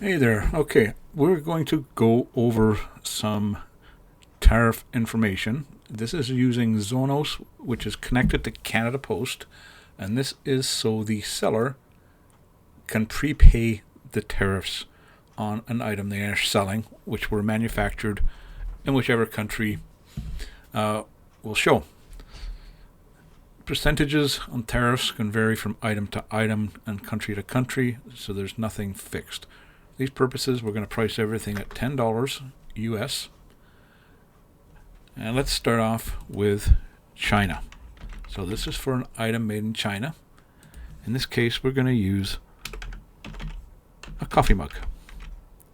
Hey there. Okay, we're going to go over some tariff information. This is using Zonos, which is connected to Canada Post, and this is so the seller can prepay the tariffs on an item they are selling, which were manufactured in whichever country will show. Percentages on tariffs can vary from item to item and country to country, so there's nothing fixed. These purposes, we're going to price everything at $10 US. And let's start off with China. So this is for an item made in China. In this case, we're going to use a coffee mug.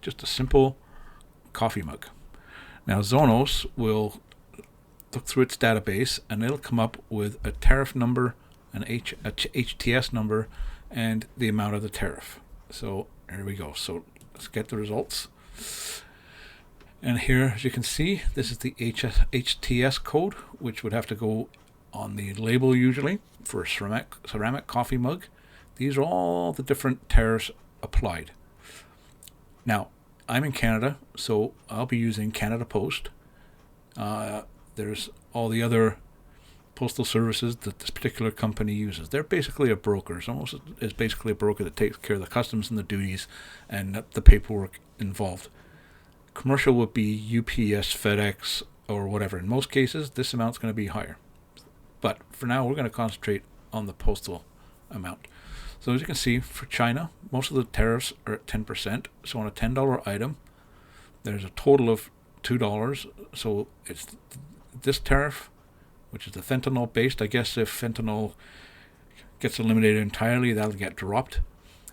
Just a simple coffee mug. Now Zonos will look through its database and it'll come up with a tariff number, a HTS number, and the amount of the tariff. So here we go. So let's get the results. And here, as you can see, this is the HTS code, which would have to go on the label usually for a ceramic coffee mug. These are all the different tariffs applied. Now, I'm in Canada, so I'll be using Canada Post. There's all the other postal services that this particular company uses. They're basically a broker. It's almost is basically a broker that takes care of the customs and the duties and the paperwork involved. Commercial would be UPS, FedEx, or whatever. In most cases, this amount's going to be higher. But for now, we're going to concentrate on the postal amount. So as you can see, for China, most of the tariffs are at 10%. So on a $10 item, there's a total of $2. So it's this tariff, which is the fentanyl based. I guess if fentanyl gets eliminated entirely, that'll get dropped.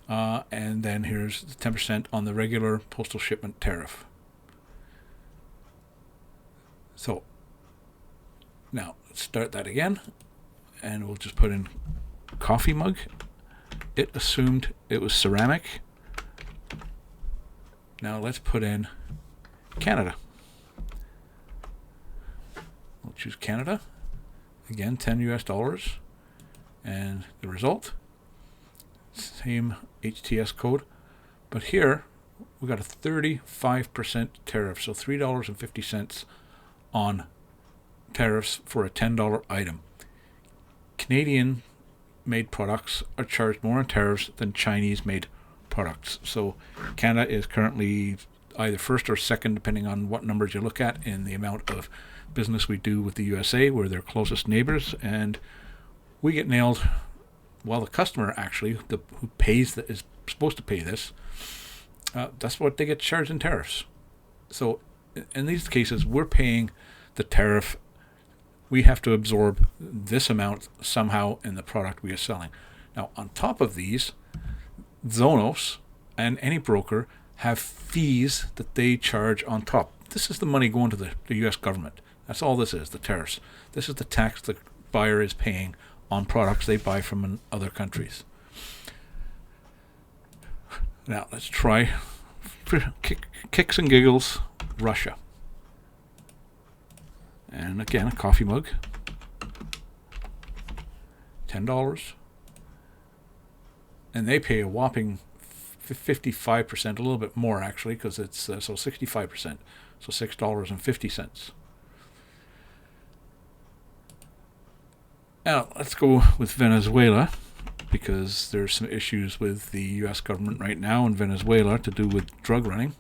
And then here's the 10% on the regular postal shipment tariff. So now let's start that again, and we'll just put in coffee mug. It assumed it was ceramic. Now let's put in Canada. We'll choose Canada. Again, $10 US. And the result, same HTS code. But here, we got a 35% tariff. So $3.50 on tariffs for a $10 item. Canadian made products are charged more in tariffs than Chinese made products. So Canada is currently either first or second, depending on what numbers you look at, in the amount of business we do with the USA. We're their closest neighbors, and we get nailed. While the customer actually, who pays that is supposed to pay this, that's what they get charged in tariffs. So in these cases, we're paying the tariff. We have to absorb this amount somehow in the product we are selling. Now, on top of these, Zonos and any broker have fees that they charge on top. This is the money going to the U.S. government. That's all this is, the tariffs. This is the tax the buyer is paying on products they buy from other countries. Now, let's try, for kicks and giggles, Russia. And again, a coffee mug, $10. And they pay a whopping 55%, a little bit more actually, because it's so 65%, so $6.50. Now, let's go with Venezuela, because there's some issues with the U.S. government right now in Venezuela to do with drug running.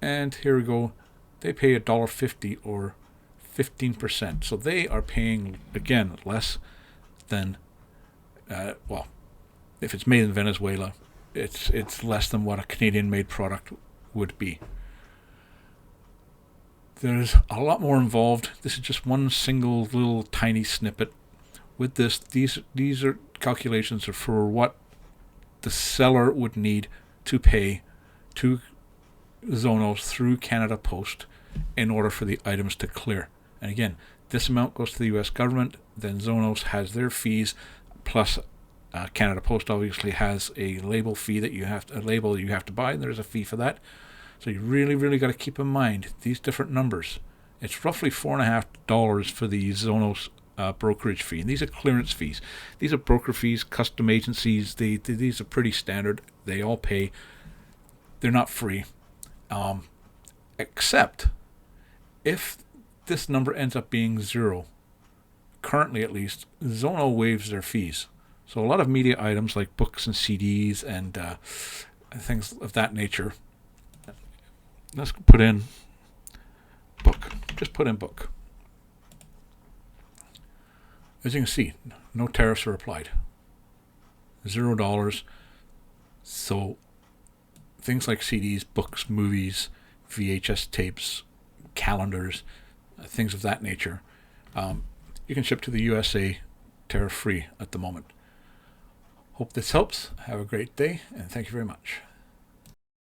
And here we go. They pay $1.50 or 15%. So they are paying, again, less than, if it's made in Venezuela, it's less than what a Canadian-made product would be. There's a lot more involved. This is just one single little tiny snippet. With this, these are calculations are for what the seller would need to pay to Zonos through Canada Post in order for the items to clear. And again, this amount goes to the U.S. government. Then Zonos has their fees, plus Canada Post obviously has a label fee that you have to buy, and there's a fee for that. So you really got to keep in mind these different numbers. It's roughly $4.50 for the Zonos brokerage fee, and these are clearance fees. These are broker fees. Custom agencies, these are pretty standard. They all pay. They're not free, except if this number ends up being 0. Currently, at least, Zono waives their fees. So a lot of media items like books and CDs and things of that nature. Let's put in book. Just put in book. As you can see, no tariffs are applied. $0. So things like CDs, books, movies, VHS tapes, calendars, things of that nature, you can ship to the USA tariff free at the moment. Hope this helps. Have a great day, and thank you very much.